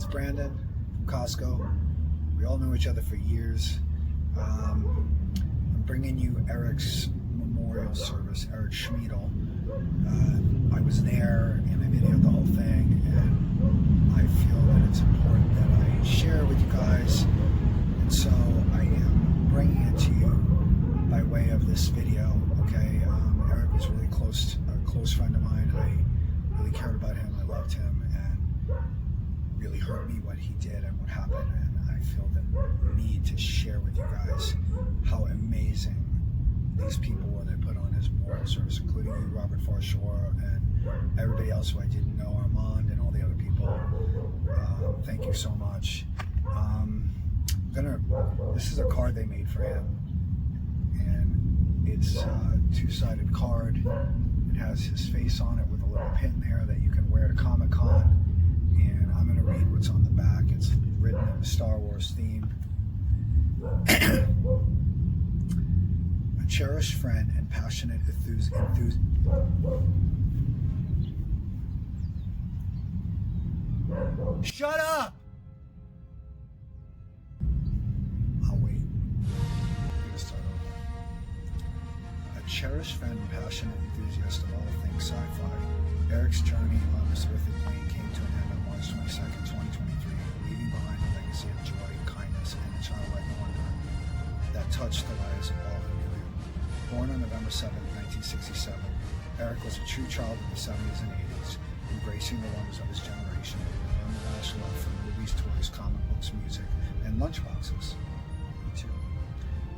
Brandon from Costco. We all know each other for years. I'm bringing you Erik's Memorial Service, Erik Schmiedel. I was there and I videoed the whole thing, and I feel that it's important that I share with you guys, and so I am bringing it to you by way of this video. Okay, Erik was really a close friend of mine. I really cared about him. I loved him, and really hurt me what he did and what happened. And I feel the need to share with you guys how amazing these people were that put on his memorial service, including you, Robert Farshore, and everybody else who I didn't know, Armand, and all the other people. Thank you so much. This is a card they made for him, and it's a two-sided card. It has his face on it with a little pin there that you can wear to Comic-Con, and I'm going to read what's on the back. It's written in the Star Wars theme. A cherished friend and passionate enthusiast. Shut up! I'll wait. Start over. A cherished friend and passionate enthusiast of all things sci-fi, Erik's journey on this earthly plane came to an end on March 22nd, 2023, leaving behind a legacy of joy, kindness, and a childlike wonder that touched the lives of all who knew him. Born on November 7, 1967, Erik was a true child of the 70s and 80s, embracing the wonders of his generation with an unmatched love for movies, toys, comic books, music, and lunchboxes. Me too.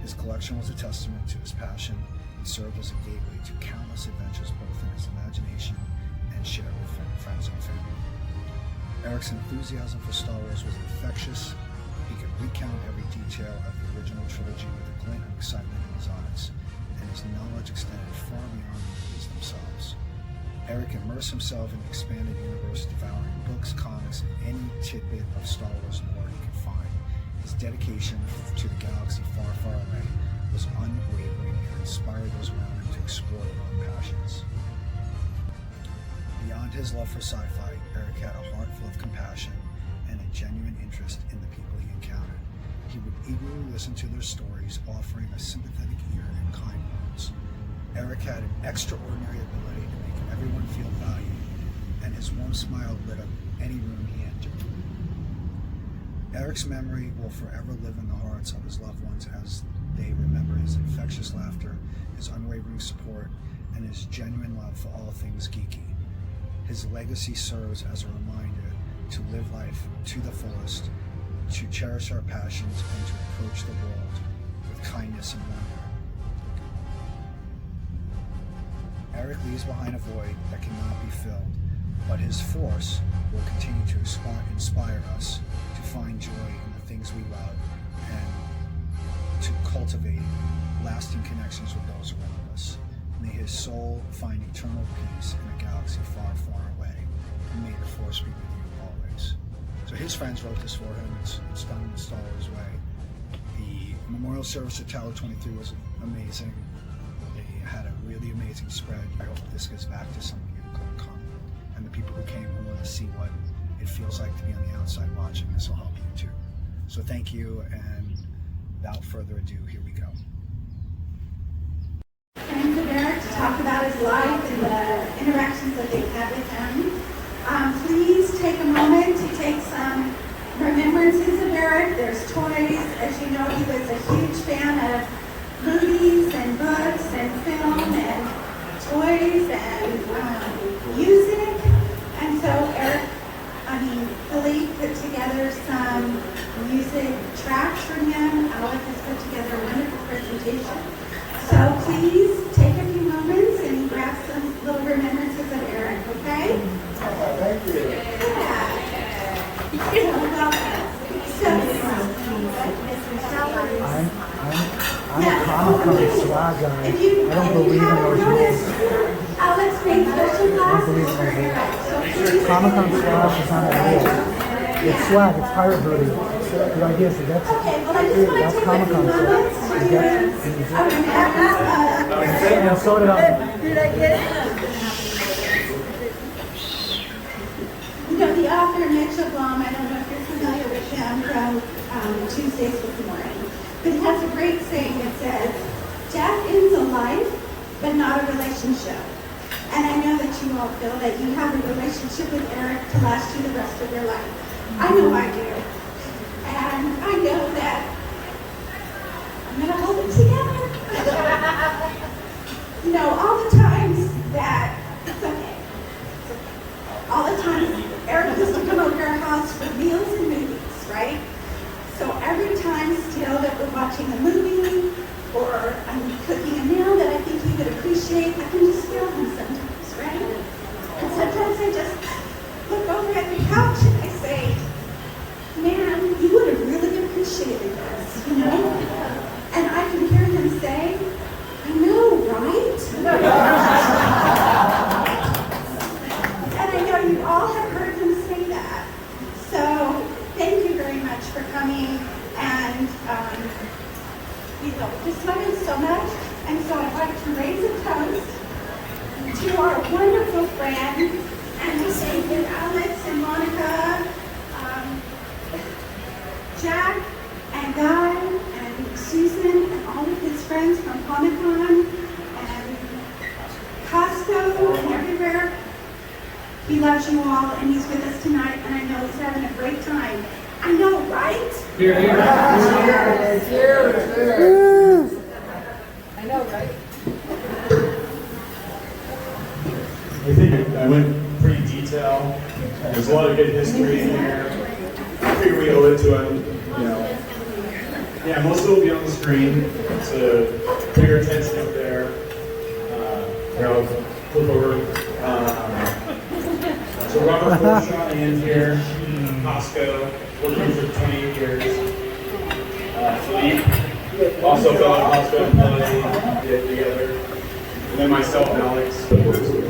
His collection was a testament to his passion and served as a gateway to countless adventures both in his imagination and shared with friends and family. Erik's enthusiasm for Star Wars was infectious. He could recount every detail of the original trilogy with a glint of excitement in his eyes, and his knowledge extended far beyond the movies themselves. Erik immersed himself in the expanded universe, devouring books, comics, and any tidbit of Star Wars lore he could find. His dedication to the galaxy far, far away was unwavering and inspired those around him to explore their own passions. Beyond his love for sci-fi, Erik had a heart full of compassion and a genuine interest in the people he encountered. He would eagerly listen to their stories, offering a sympathetic ear and kind words. Erik had an extraordinary ability to make everyone feel valued, and his warm smile lit up any room he entered. Erik's memory will forever live in the hearts of his loved ones as they remember his infectious laughter, his unwavering support, and his genuine love for all things geeky. His legacy serves as a reminder to live life to the fullest, to cherish our passions, and to approach the world with kindness and wonder. Erik leaves behind a void that cannot be filled, but his force will continue to inspire us to find joy in the things we love and to cultivate lasting connections with those around us. May his soul find eternal peace in a galaxy far, far away, and may the force be with you always. So his friends wrote this for him. It's done in the Star Wars way. The memorial service at Tower 23 was amazing. They had a really amazing spread. I hope this gets back to some of you who couldn't come, and the people who came who want to see what it feels like to be on the outside watching. This will help you too. So thank you, and without further ado, here we go. Friends of Erik to talk about his life and the interactions that they've had with him. Please take a moment to take some remembrances of Erik. There's toys. As you know, he was a huge fan of movies and books and film and toys and music. And so Philippe put together some music tracks for him. Alec has put together a wonderful presentation. So please take a few moments and grab some little remembrances of Erik, okay? Thank you. Yeah. You're welcome. I'm a Comic-Con swag guy. I don't believe in those rules. Alex made special glasses for Erik. Comic-Con swag is not a rule. It's swag, it's pirate hoodie. The idea is that's Okay, well I just want to take a few Comic-Con swag. moments to And so did I. Did I get it? You know, the author Mitchell Blum, I don't know if you're done from Tuesdays with Morena. But he has a great saying that says, death ends a life, but not a relationship. And I know that you all feel that you have a relationship with Erik to last you the rest of your life. I know I do. And I know that I'm going to hold it together. You know, all the times that, it's okay. All the times Erik used to come over to our house for meals and movies, right? So every time still that we're watching a movie or I'm cooking a meal that I think he would appreciate, I can just feel him sometimes, right? And sometimes I just look over at the couch and I say, man, you would have really appreciated this, you know? And I can hear him say, I know, right? And I know you all have heard him say that. So thank you very much for coming, and you know, just love you so much. And so I'd like to raise a toast to our wonderful friend, and we thank you, Alex and Monica, Jack and Guy and Susan and all of his friends from Comic-Con and Costco and everywhere. He loves you all, and he's with us tonight, and I know he's having a great time. I know, right? Here, here. I know, right? I think I went pretty detailed. There's a lot of good history in here. I figure we owe it to him, you know. Yeah, most of it will be on the screen, so put your attention up there. Here, I'll flip over. So Robert Bush on the end here, Costco, working for 28 years. Philippe, also fellow Costco employee, get together. And then myself and Alex, that works with me.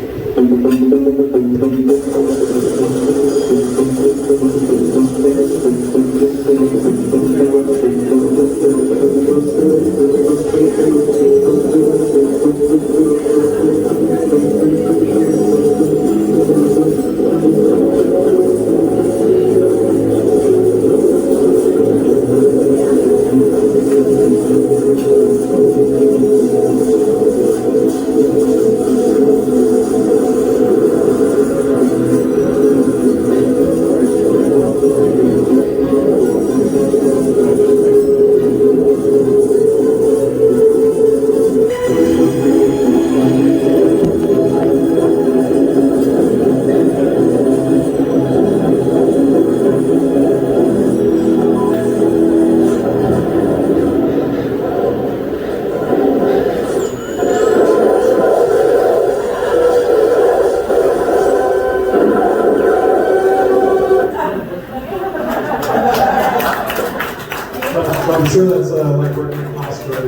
I'm sure that's like working in a hospital.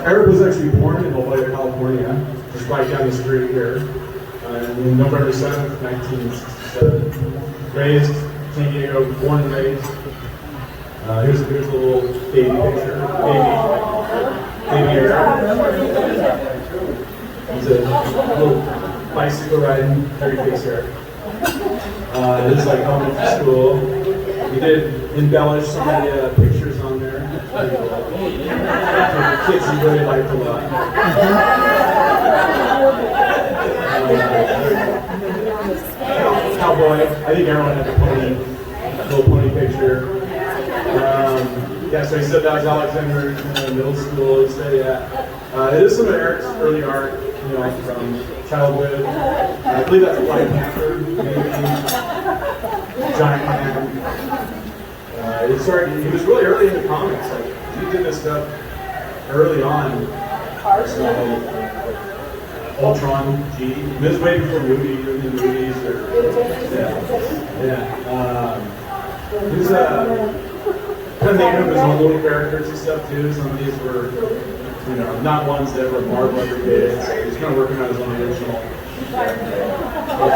Erik was actually born in La Jolla, California, just right down the street here, on November 7th, 1967. Raised San Diego, born and raised. Here's a little baby picture. Baby Erik. He's a little bicycle riding, very face Erik. This is like coming from school. We did embellish some of the pictures on there. For kids he really liked a lot. Cowboy. I think everyone had a little pony picture. Yeah, so he said that was Alexander in middle school. He said, yeah. It is some of Erik's early art, you know, from childhood. I believe that's a Black Panther, maybe. Giant Man. He was really early in the comics. Like, he did this stuff early on. Ultron, G. This was way before movies. He was kind of making up his own little characters and stuff too. Some of these were, you know, not ones that were Marvel ever did. So he was kind of working on his own original.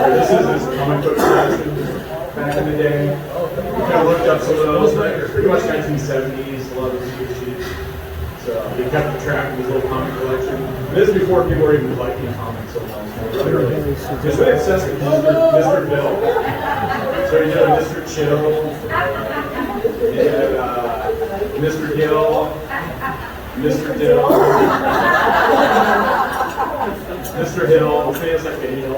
This is his comic book collection back in the day. We kind of looked up some of those, but pretty much 1970s, a lot of those sheets. So he kept track of his little comic collection. This is before people were even liking comics so much. Really early. He was really obsessed with Mr. Bill. So you did Mr. Chill, you did Mr. Gill, Mr. Dill, Mr. Hill, famous like a Hill,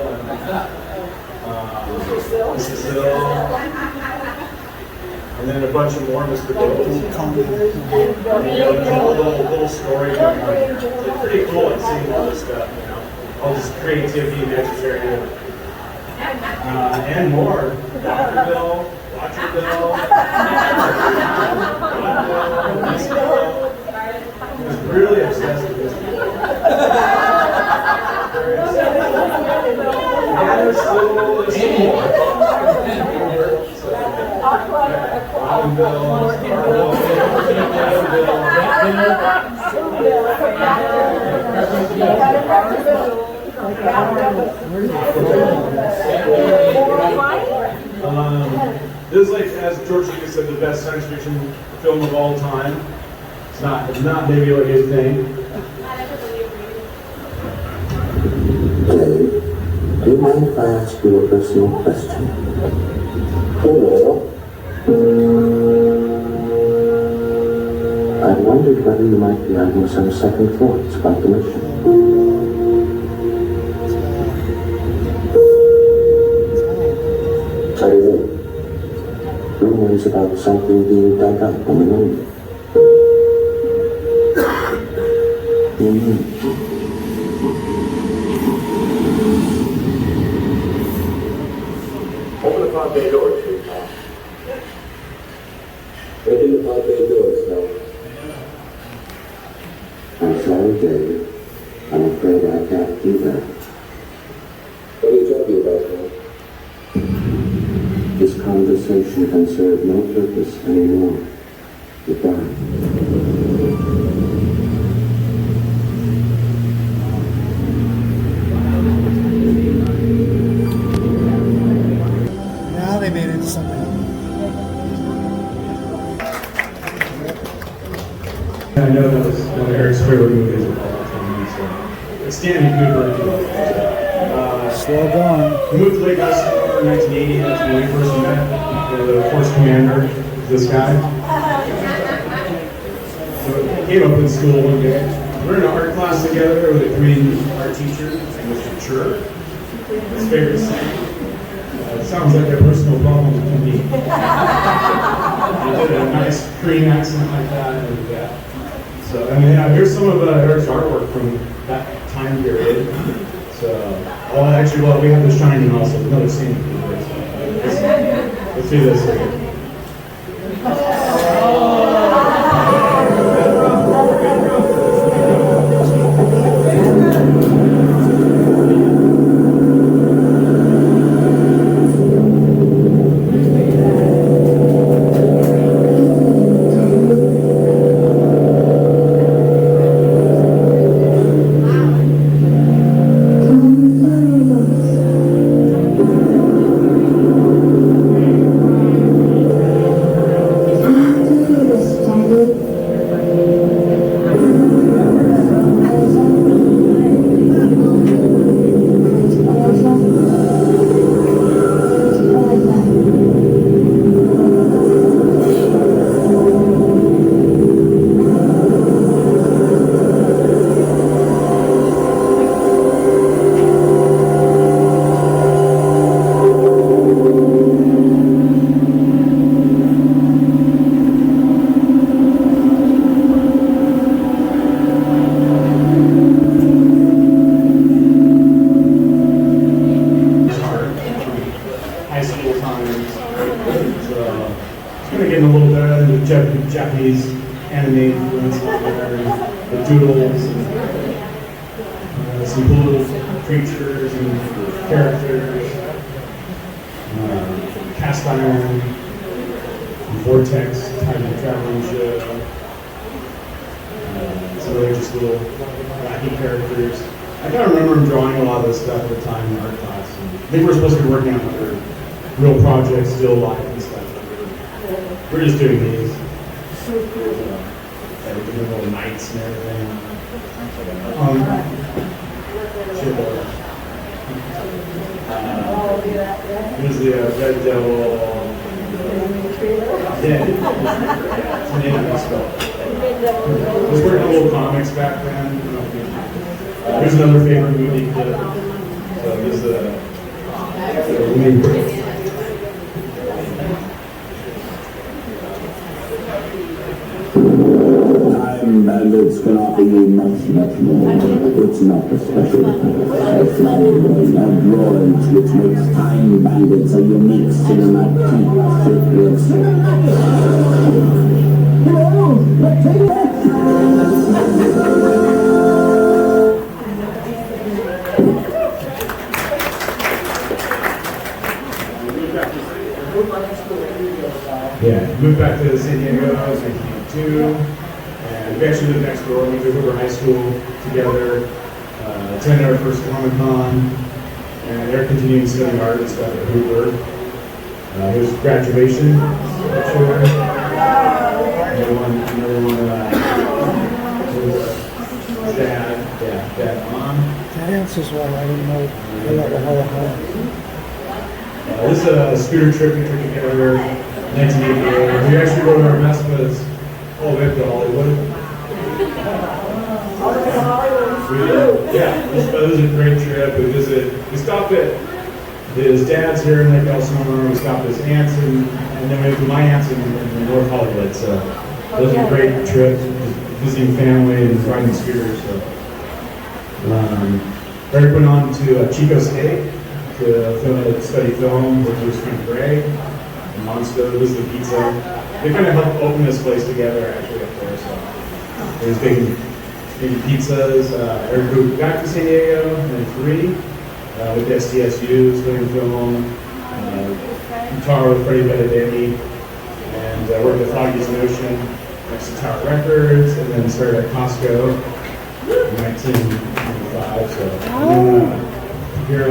Mr. Sill, and then a bunch of more Mr. Bills. And there's a whole little story going on. It's pretty cool like seeing all this stuff, you know, all this creativity necessary. And more. Dr. Bill, Dr. Bill, Miss Bill. He was really obsessed with this. And there's still more. Robin Bill, this is like, as George Lucas said, the best science fiction film of all time. It's not maybe like his thing. Dave, do you mind if I ask you a personal question? Hello. I wondered whether you might be having some second thoughts about the mission. Rumors about something being dug up on the moon. Open the pod bay doors, please. Open the pod bay doors, now. I'm sorry, David. I'm afraid I can't do that. What are you talking about, now? This conversation can serve no purpose anymore. Goodbye. Now they made it into something else. I know that was one of Erik's favorite movies of all time. So. It's Stanley Cooper. Slow going. We moved to Lake Oscar in 1980. That's when we first met. The force commander, this guy. So he came up in school one day. We're in an art class together with a Korean art teacher, Mr. Chur. His favorite saying. It sounds like a personal problem to me. He did a nice Korean accent like that. And, so, and here's some of Erik's artwork from that time period. So, we have The Shining also, another scene. Let's do this again. Japanese anime influence the doodles and some cool little creatures and characters, cast iron, vortex, time traveling show, some other just little wacky characters. I kind of remember him drawing a lot of this stuff at the time in art class. And I think we're supposed to be working on other real projects, still life and stuff. We're just doing these. The little nights and everything. Here's the Red Devil. Yeah, it's the name of the spell. Those were cool comics back then. Here's another favorite movie clip. So this is the movie. Time bandits can offer you much, much more. It's not the special effects of droids which makes Time Bandits a unique cinematic sequence. Yeah, moved back to San Diego in 1982, and we actually lived next door. We went to high school together, attended our first Comic-Con, and Erik continued studying art and stuff at Hoover. His graduation picture. Another one, his dad, mom. That answers why I didn't know about the whole home. This is a scooter trip we took together in 1988. We actually rode our Vespas all the way up to Hollywood. Yeah, this was a great trip. We stopped at his dad's here in Lake Elsinore. We stopped at his aunt's, and then we went to my aunt's in North Hollywood. So those were great trips, visiting family and riding scooters. So. Erik went on to Chico State to study film with his friend Greg and Monster. This is the pizza. They kind of helped open this place together actually up there. So he was making pizzas. Erik moved back to San Diego in 1993 with SDSU, studying film, guitar with Freddie Benedetti, and worked at Foggy's Notion next to Tower Records, and then started at Costco in 1995. So here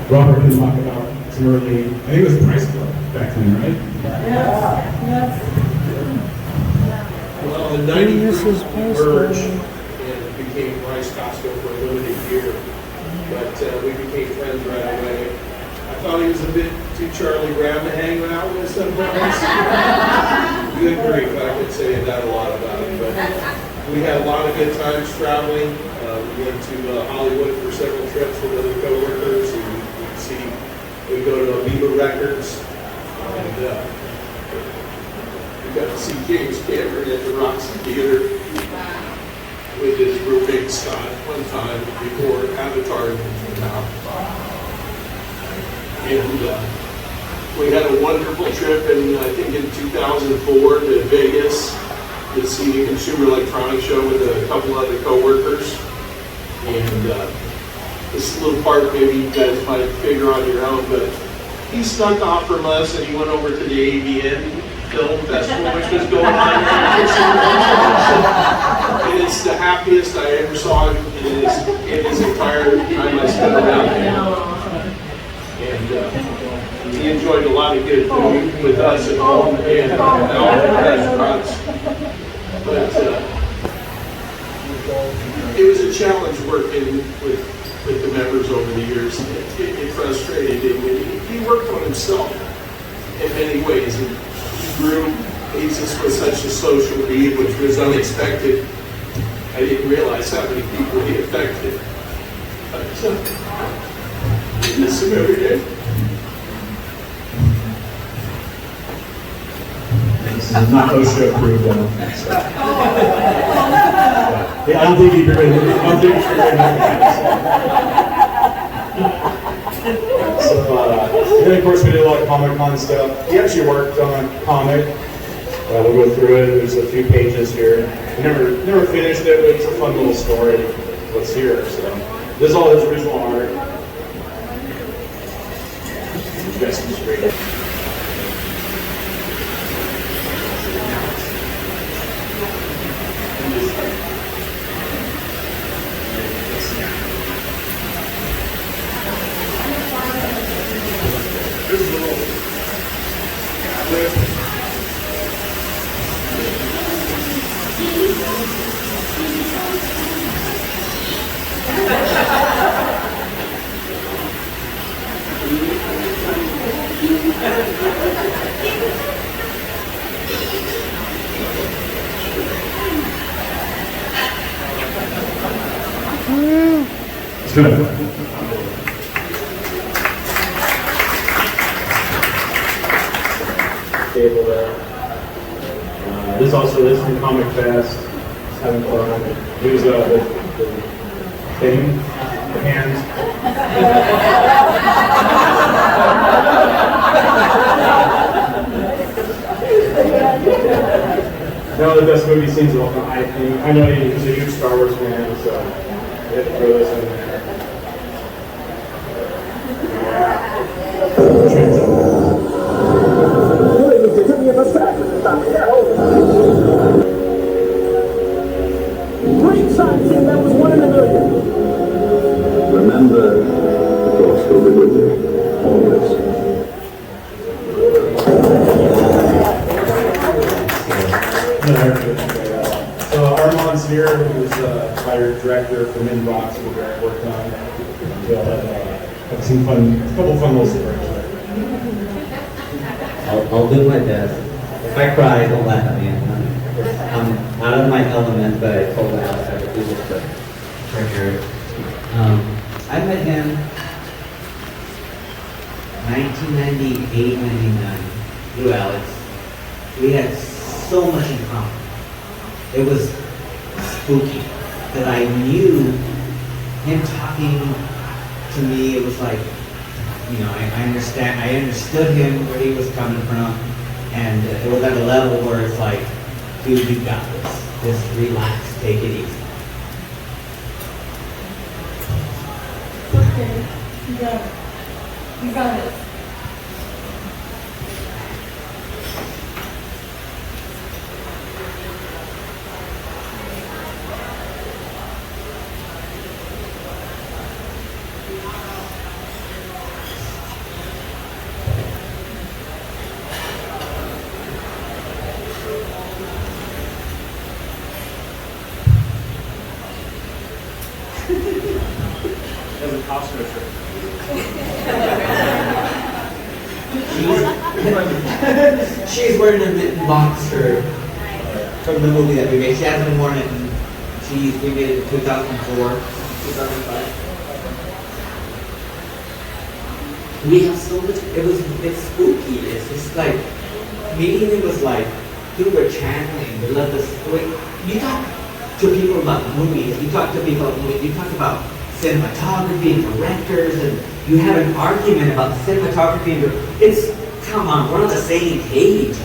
Robert can talk about some early, I think it was Price Club back then, right? Yes. Well, in 93, we merged and became Service-Costco for a limited year. But we became friends right away. I thought he was a bit too Charlie Brown to hang out with sometimes. Good grief, I could say that a lot about him. But we had a lot of good times traveling. We went to Hollywood for several trips with other coworkers. We'd go to Amoeba Records. And we got to see James Cameron at the Roxy Theater with his roommate Scott one time before Avatar came out. And we had a wonderful trip in, I think in 2004 to Vegas to see the Consumer Electronics Show with a couple other coworkers. And this little part maybe you guys might figure on your own, but he snuck off from us and he went over to the AVN Film Festival, which was going on here. And it's the happiest I ever saw him in his entire time I spent around him. And he enjoyed a lot of good food with us at home and out at restaurants. But it was a challenge working with the members over the years. It frustrated him. He worked on himself in many ways. And he grew. He just was such a social being, which was unexpected. I didn't realize how many people he affected. But we miss him every day. This is not OSHA approved, though. So. Yeah, I don't think he'd be ready. So, and then of course we did a lot of Comic-Con stuff. He actually worked on a comic. We'll go through it. There's a few pages here. We never finished it, but it's a fun little story. What's here? So this is all his original art. You guys can just read it. There's a little Table there. This also is from Comic Fest. Just having fun. Here's the thing, the hands. No, the best movie scenes of all time, I think. I know he's a huge Star Wars fan, so you have to throw this in there. Great shot, Tim. That was 1 in a million. Remember, the force will be with you, always. So Armand's here, who's the writer director from Inbox, who I worked on. We'll have some fun, a couple fun little stories there. I'll do my best. If I cry, don't laugh at me. I'm out of my element, but I told the house I would do this for Eric. I met him 1998, 99 through Alex. We had so much in common. It was spooky that I knew him talking to me. It was like, you know, I understood him, where he was coming from, and it was at a level where it's like, dude, you got this. Just relax, take it easy. Okay, you got it. You got it. As a Costco shirt. She's wearing a mitten boxer from the movie that we made. She hasn't worn it in, we made it in 2004, 2005. We have so much, it's spooky. It's just like, meeting him was like, dude, we're channeling, we love this. You talk to people about movies, you talk to people about movies, you talk about cinematography and directors, and you have an argument about cinematography and it's, come on, we're on the same page.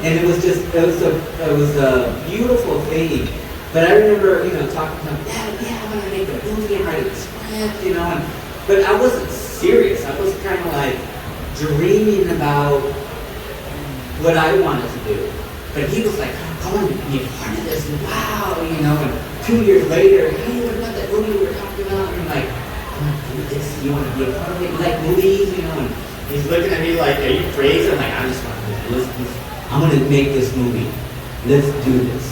And it was just, it was a beautiful thing. But I remember, you know, talking to him, yeah, I'm gonna make a movie and write a script, you know, but I wasn't serious. I was kind of like dreaming about what I wanted to do. But he was like, come on, be part of this, and wow, you know, and 2 years later, hey, what about that movie we were talking about? And I'm like, come on, do this, you want to be a part of it? You like movies, you know? And he's looking at me like, are you crazy? I'm like, I just want to do this. I'm going to make this movie. Let's do this.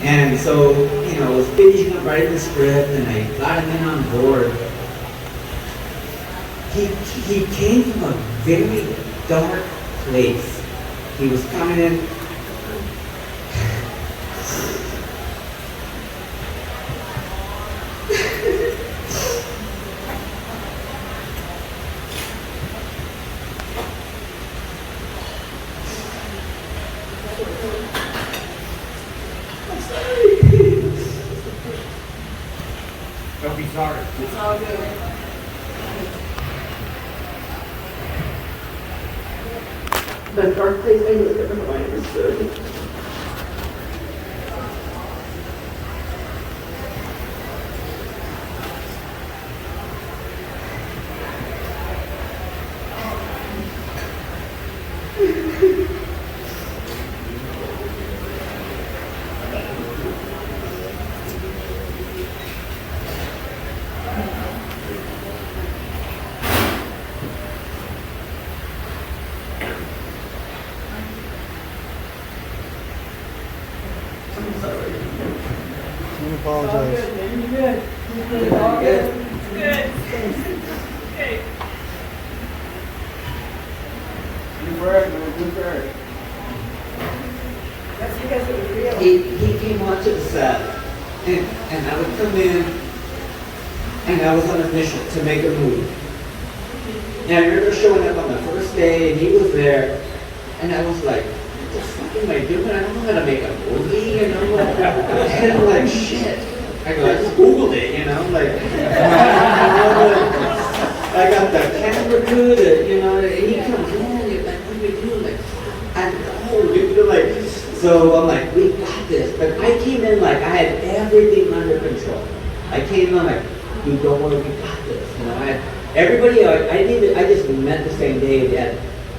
And so, you know, I was finishing up writing the script, and I got him in on board. He came from a very dark place. He was coming in. Don't be sorry. It's all good. That dark place, I never understood. I apologize. You're good. You're good. All good. Good. Okay. Good for Eric, man. Good for Eric. That's because it was real. He came onto the set, and I would come in, and I was on a mission to make a movie. And I remember showing up on the first day, and he was there, and I was like, what the fuck am I doing? I don't know how to make a movie, you know? And I'm like, shit. I go, I just Googled it, you know? Like, I got the camera good, you know, and he comes in, like, what do we do? Like, I know, you know, like, so I'm like, we got this. But I came in like I had everything under control. I came in like, dude, don't worry, we got this. You know, I had everybody. I just met the same day.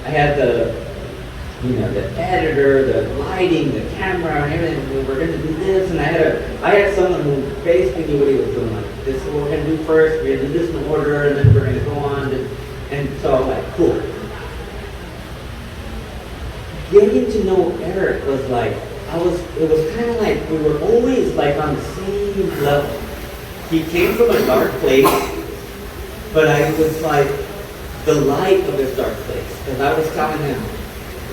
I had the, you know, the editor, the lighting, the camera, and everything. We were going to do this, and I had someone who basically knew what he was doing. Like, this is what we're going to do first. We're going to do this in order, and then we're going to go on. And so I'm like, cool. Getting to know Erik was like, it was kind of like we were always like on the same level. He came from a dark place, but I was like the light of this dark place. Because I was telling him,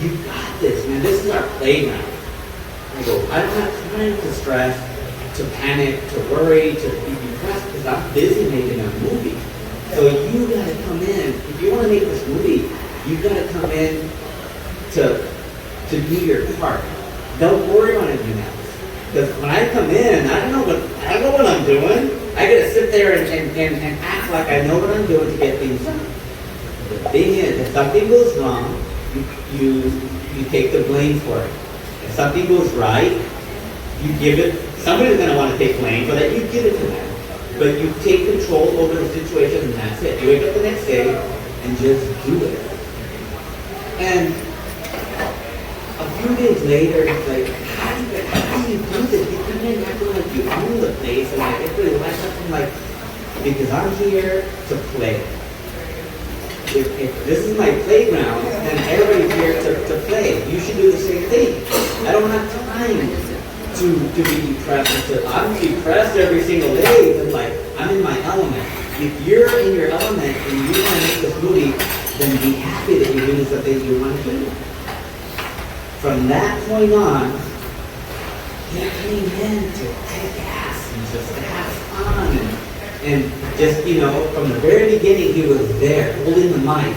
you got this, man, this is our playground. I go, I don't have time to stress, to panic, to worry, to be depressed, because I'm busy making a movie. So you gotta come in, if you wanna make this movie, you gotta come in to do your part. Don't worry on anything else. Because when I come in, I don't know what I'm doing. I gotta sit there and act like I know what I'm doing to get things done. The thing is, if something goes wrong, you take the blame for it. If something goes right, you give it. Somebody's gonna want to take blame for that. You give it to them, but you take control over the situation, and that's it. You wake up the next day and just do it. And a few days later, it's like, how do you do this? You come in acting like you own the place, and like everybody likes something like, because I'm here to play. If this is my playground, then everybody's here to play. You should do the same thing. I don't have time to be depressed. I'm depressed every single day, but like, I'm in my element. If you're in your element and you want to make this movie, then be happy that you're doing something you want to do. From that point on, he came in to kick ass and just have fun. And just, you know, from the very beginning, he was there, holding the mic.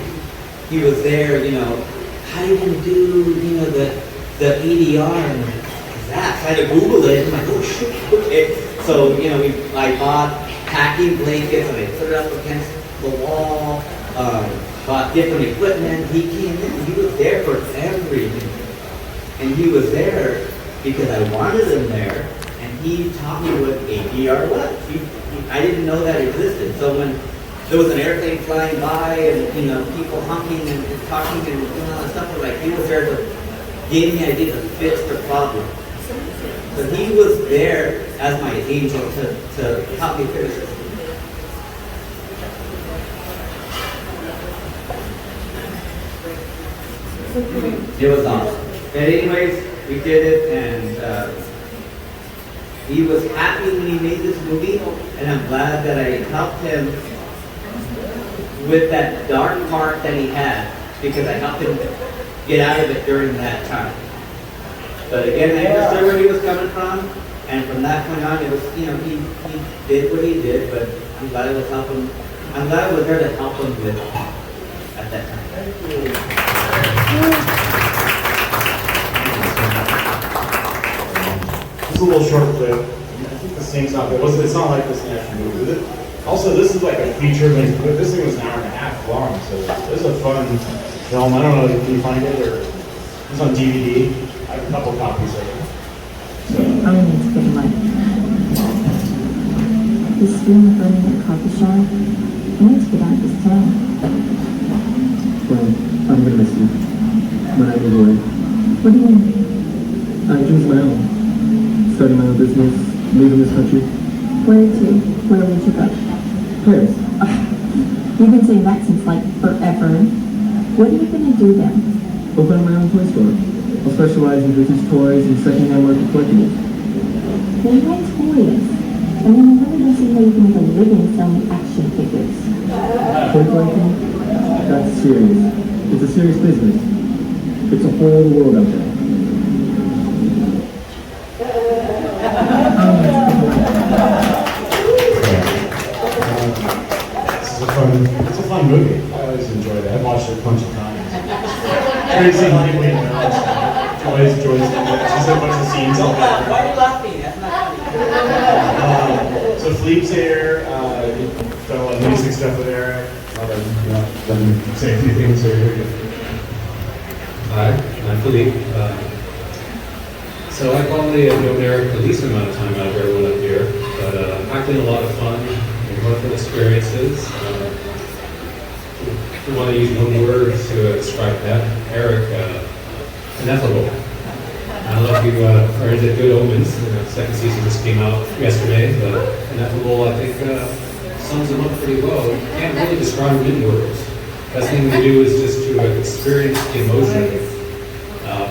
He was there, you know, how are you going to do, you know, the ADR? And like, what is that? So I had to Google it. I'm like, oh, shit, okay. So, you know, I bought packing blankets, and I put it up against the wall, bought different equipment. He came in, he was there for everything. And he was there because I wanted him there, and he taught me what ADR was. I didn't know that existed. So when there was an airplane flying by and, you know, people honking and talking and doing all that stuff, like, he was there to give me ideas to fix the problem. So he was there as my angel to help me finish it. It was awesome. But anyways, we did it, and he was happy when he made this movie, and I'm glad that I helped him with that dark part that he had, because I helped him get out of it during that time. But again, I understood where he was coming from, and from that point on, it was, you know, he did what he did, but I'm glad I was helping. I'm glad I was there to help him with it at that time. It's a little short clip. I think the scene's not good. It's not like this in the actual movie, is it? Also, this is like a feature length, but this thing was an hour and a half long, so this is a fun film. I don't know if you find it, or it's on DVD. I have a couple copies of it. So. I'm gonna need to get a mic. This film burning at a coffee shop. I need to get out of this town. Well, I'm gonna miss you when I move away. What do you mean? I choose my own. Starting my own business, leaving this country. Where to? Where would you go? Paris. You've been saying that since like forever. What are you gonna do then? Open my own toy store. I'll specialize in vintage toys and secondhand market collectibles. Then why toys? I mean, I really don't see how you can make a living selling action figures. Toy collecting? That's serious. It's a serious business. It's a whole world out there. It's a fun movie. I always enjoyed it. I've watched it a bunch of times. Great seeing people eating their lunch. Joy's doing that. She said a bunch of scenes. Why are you laughing? That's not funny. So Philippe's here. Done a lot of music stuff with Erik. Then say a few things here. Hi, I'm Philippe. So I've probably known Erik the least amount of time out of everyone up here, but I've been a lot of fun and wonderful experiences. If you want to use one word to describe that, Erik, ineffable. I don't know if you are into Good Omens. The second season just came out yesterday, but ineffable, I think, sums him up pretty well. You can't really describe him in words. Best thing to do is just to experience the emotion.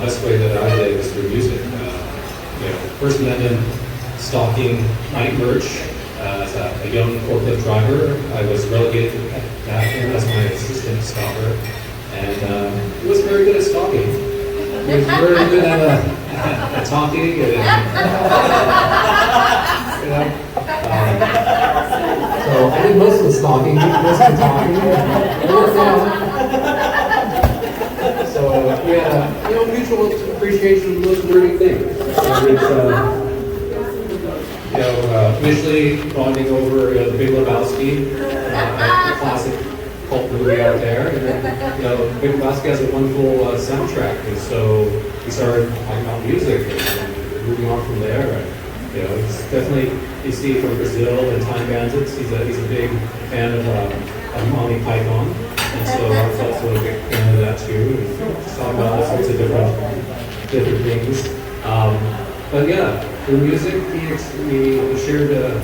Best way that I did was through music. First met him stocking night merch as a young forklift driver. I was relegated to that as my assistant stopper, and he was very good at stocking. He was very good at talking, and so I did most of the stalking, he did most of the talking. It worked out. So we had mutual appreciation of those learning things. Initially bonding over The Big Lebowski, a classic cult movie out there. And then, Big Lebowski has a wonderful soundtrack, and so we started talking about music and moving on from there. And, he's definitely, you see from Brazil and Time Bandits, he's a big fan of Monty Python, and so I was also a big fan of that too. And just talking about all sorts of different things. But yeah, through music, we shared a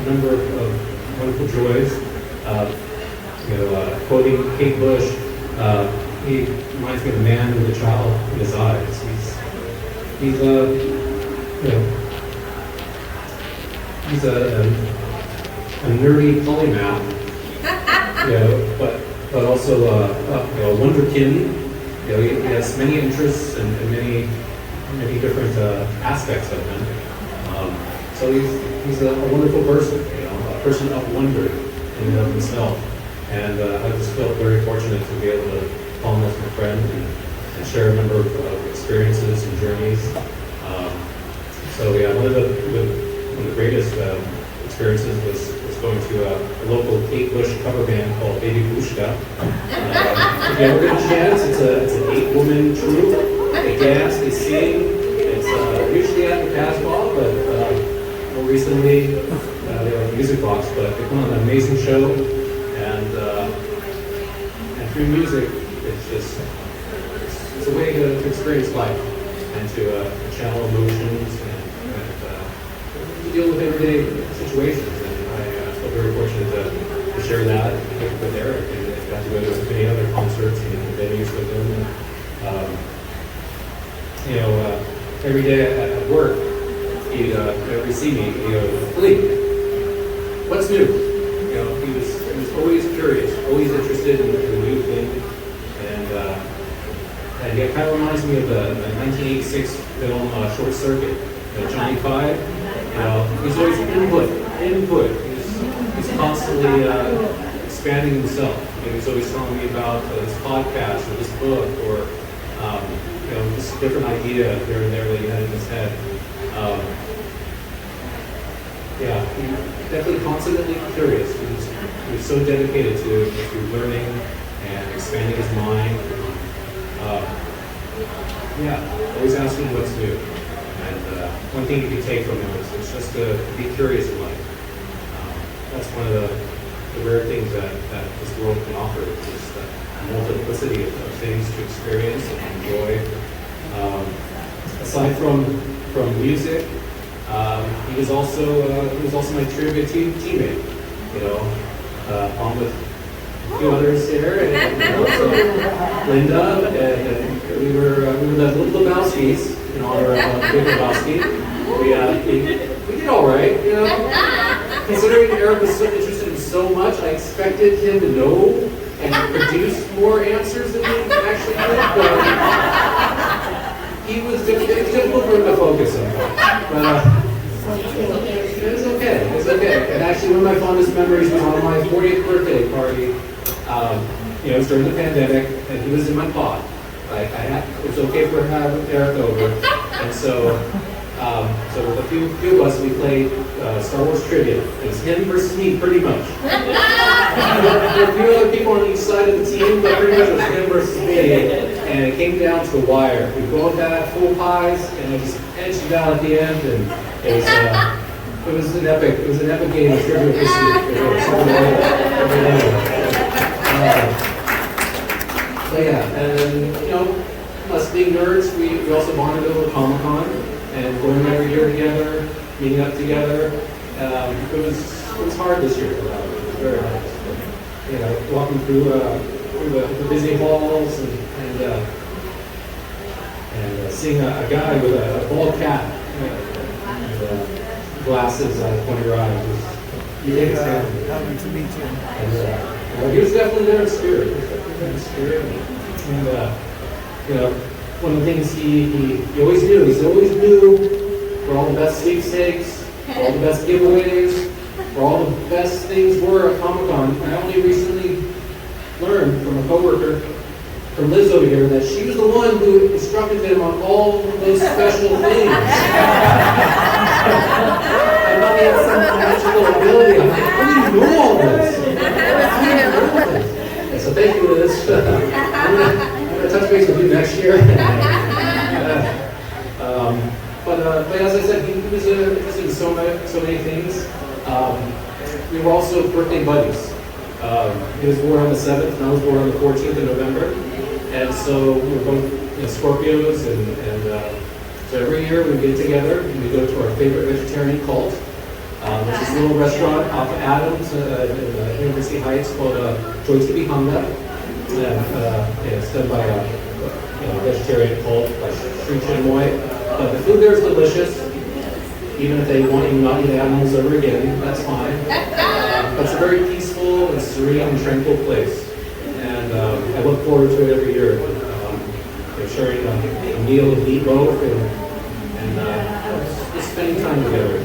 number of wonderful joys. Quoting Kate Bush, he reminds me of a man with a child in his eyes. He's a nerdy polymath, but also a wonderkin. He has many interests and many different aspects of him. So he's a wonderful person, a person of wonder in and of himself. And I just felt very fortunate to be able to call him as my friend and share a number of experiences and journeys. So yeah, one of the greatest experiences was going to a local Kate Bush cover band called Baby Bushka. If you ever get a chance, it's an 8-woman troupe. They dance, they sing. It's usually at the Casbah, but more recently they have a music box. But they put on an amazing show, and through music, it's a way to experience life and to channel emotions and to deal with everyday situations. And I feel very fortunate to share that with Erik, and got to go to many other concerts and venues with him. Every day at work, he'd see me, he'd go, "Philippe, what's new?" He was always curious, always interested in new things, and he kind of reminds me of the 1986 film Short Circuit, Johnny Five. He's always input. He's constantly expanding himself. He's always telling me about this podcast or this book or just a different idea here and there that he had in his head. He definitely constantly curious. He was so dedicated to learning and expanding his mind. Always asking what's new. And one thing you can take from him is just to be curious in life. That's one of the rare things that this world can offer. It's just a multiplicity of things to experience and enjoy. Aside from music, he was also my trivia teammate. On with a few others here, and also Linda, and we were the little Lebowskis in honor of Big Lebowski. We did all right, Considering Erik was so interested in so much, I expected him to know and produce more answers than he actually did, but it was difficult for him to focus on. But it was okay. okay. It's okay. And actually, one of my fondest memories was on my 40th birthday party. It was during the pandemic, and he was in my pod. It was okay for him to have Erik over, and so with a few of us, we played Star Wars trivia. It was him versus me, pretty much. There were a few other people on each side of the team, but pretty much it was him versus me. And it came down to the wire. We both had full pies, and I just edged it out at the end, and it was an epic game of trivia pursuit. But yeah, and us being nerds, we also bonded over Comic-Con and going every year together, meeting up together. It was hard this year. It was very hard. Walking through the busy halls and seeing a guy with a bald cap and glasses out of one of your eyes. Happy to meet you. And he was definitely there in spirit. And one of the things he always knew, where all the best sweepstakes, where all the best giveaways, where all the best things were at Comic-Con. I only recently learned from a coworker from Liz over here that she was the one who instructed him on all those special things. I thought he had some magical ability. I'm like, how do you know all this? And so thank you, Liz. I'm going to touch base with you next year. But as I said, he was interested in so many things. We were also birthday buddies. He was born on the 7th, and I was born on the 14th of November. And so we were both Scorpios, and so every year we get together and we go to our favorite vegetarian cult. There's this little restaurant off of Adams in University Heights called Joy to Be Hungry. It's done by a vegetarian cult like Sri Chinmoy. But the food there is delicious, even if they want you not eat animals ever again, that's fine. But it's a very peaceful and serene and tranquil place. And I look forward to it every year. Sharing a meal with eat both and just spending time together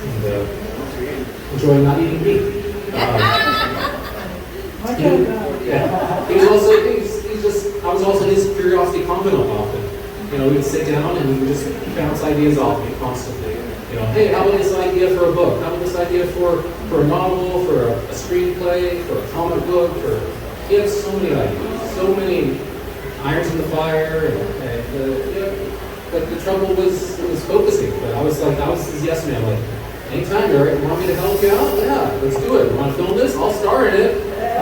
and enjoying not eating meat. I was also his curiosity confidant often. We'd sit down and we would just bounce ideas off me constantly. Hey, how about this idea for a book? How about this idea for a novel, for a screenplay, for a comic book? He had so many ideas, so many irons in the fire, but the trouble was focusing. But I was his yes man. Like, anytime, Erik, you want me to help you out? Yeah, let's do it. You want to film this? I'll star in it. I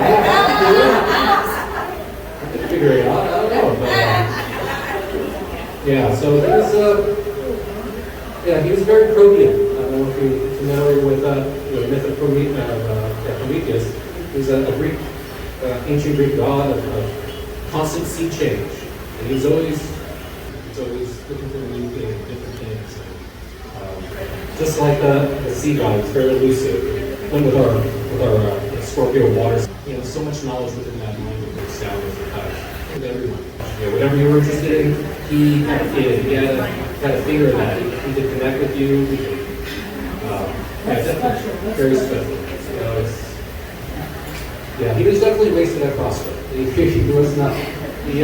can figure it out. I don't know. But, so he was very Protean. I don't know if you're familiar with the myth of Prometheus. He was a Greek, ancient Greek god of constant sea change, and he's always looking for new things, different things. Just like the sea god, it's very elusive. And with our Scorpio waters, so much knowledge within that mind that goes down with everyone. Whatever you were interested in, he had a kid. He had a finger in that. He could connect with you. Definitely very special. He was definitely wasted at CrossFit. He was not. He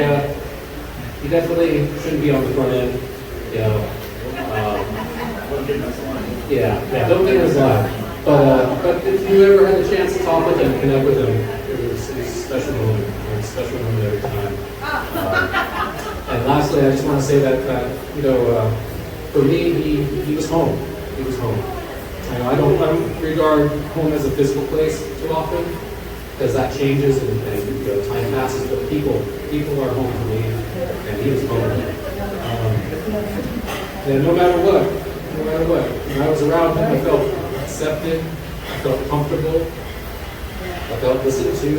definitely shouldn't be on the front end. Don't get in his line. But if you ever had the chance to talk with him, connect with him, it was a special moment. A special moment every time. And lastly, I just want to say that for me, he was home. He was home. I don't regard home as a physical place too often, because that changes and time passes. But people are home for me, and he was home. And no matter what, when I was around him, I felt accepted, I felt comfortable, I felt listened to.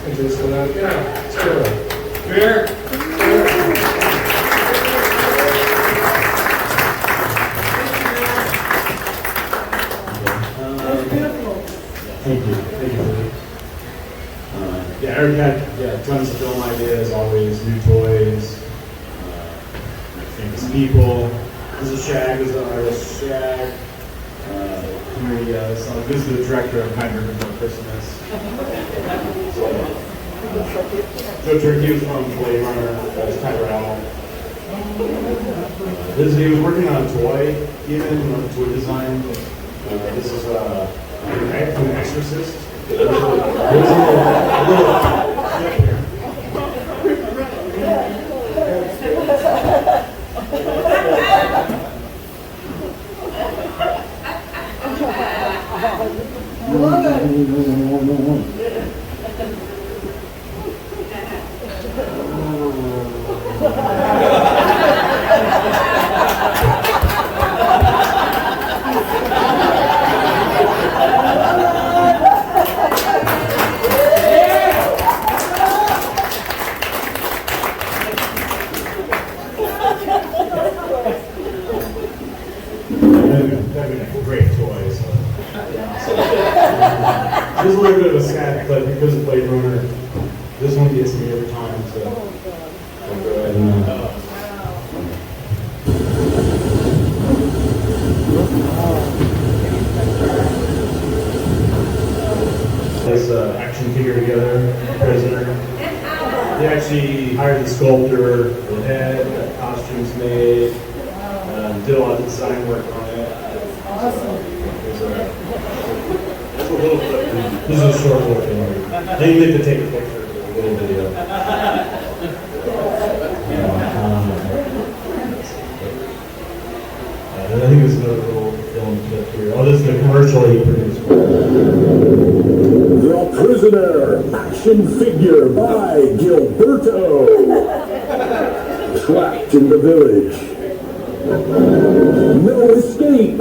And just Erik. Thank you. Eric had tons of film ideas, always new toys, famous people. This is Shag, this is the artist Shag. So this is the director of Nightmare Before Christmas. Joe Turkey was from Blade Runner, that's Tyrell. He was working on a toy, even on toy design. This is from The Exorcist. There's a little flip here. Great toys. There's a little bit of a sad clip because of Blade Runner. This one gets me every time, so I'll go ahead and this action figure together, Prisoner. They actually hired the sculptor for the head, got costumes made, did a lot of design work on it. Awesome. There's a little clip. This is a short little thing. Then you get to take a picture for a little video. And I think there's another little film clip here. Oh, this is the commercial he produced. The Prisoner action figure by Gilberto. Trapped in the village. No escape.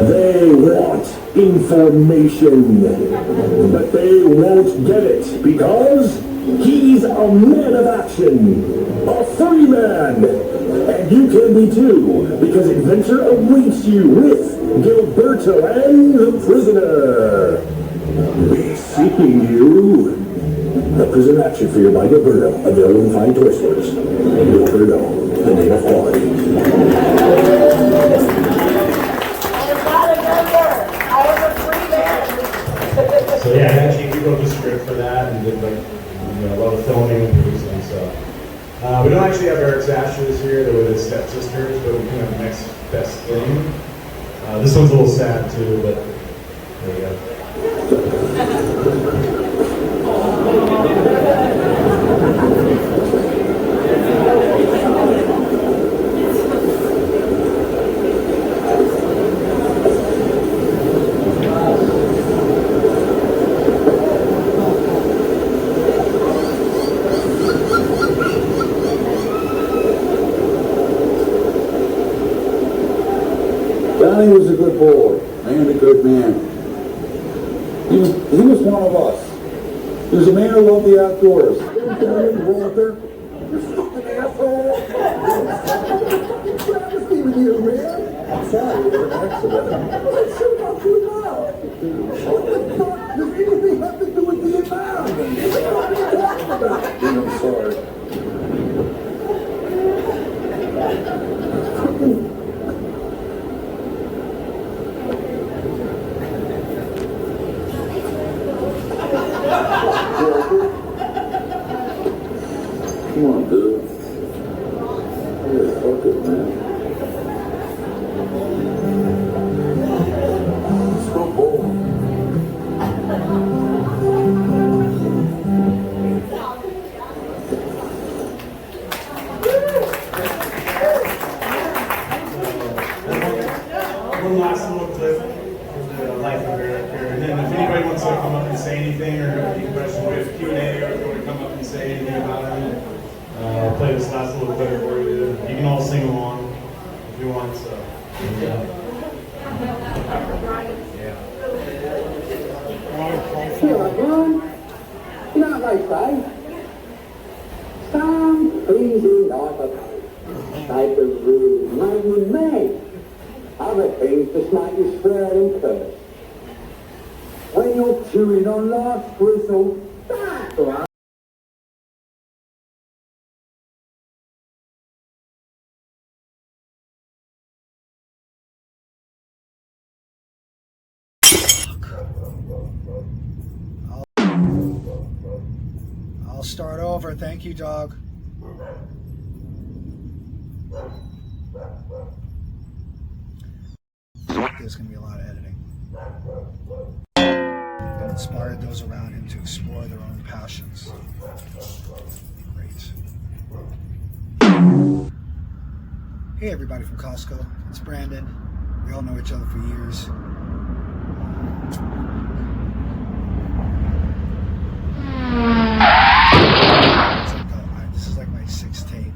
They want information, but they won't get it because he's a man of action, a free man. And you can be too, because adventure awaits you with Gilberto and the Prisoner. Be seeking you. The Prisoner action figure by Gilberto, available in fine toy stores. Gilberto, the name of quality. So yeah, actually we wrote the script for that and did like a lot of filming and producing. So we don't actually have Eric's ashes here. They were his stepsisters, but we kind of next best thing. This one's a little sad too, but there you go. Johnny was a good boy and a good man. He was one of us. He was a man who loved the outdoors. Walter, you fucking asshole! Travesty with you, man. I'm sorry, it was an accident. Let's shoot off you now. What the fuck does anything have to do with the environment? What are you talking about? I'm sorry. Come on, dude. Yeah, fuck it, man. Let's go home. One last little clip of the life of Eric here, and then if anybody wants to come up and say anything or have any questions, we have Q&A, or if you want to come up and say anything about it, I'll play this last little clip for you. You can all sing along if you want. So. Yeah. You know what they say? Some things in life are shaped as really make you mad. Other things just make you swear and curse. When you're chewing on life's gristle, I'll start over. Thank you, dog. There's going to be a lot of editing. That inspired those around him to explore their own passions. Great. Hey, everybody from Costco. It's Brandon. We all know each other for years. This is like my 6th take.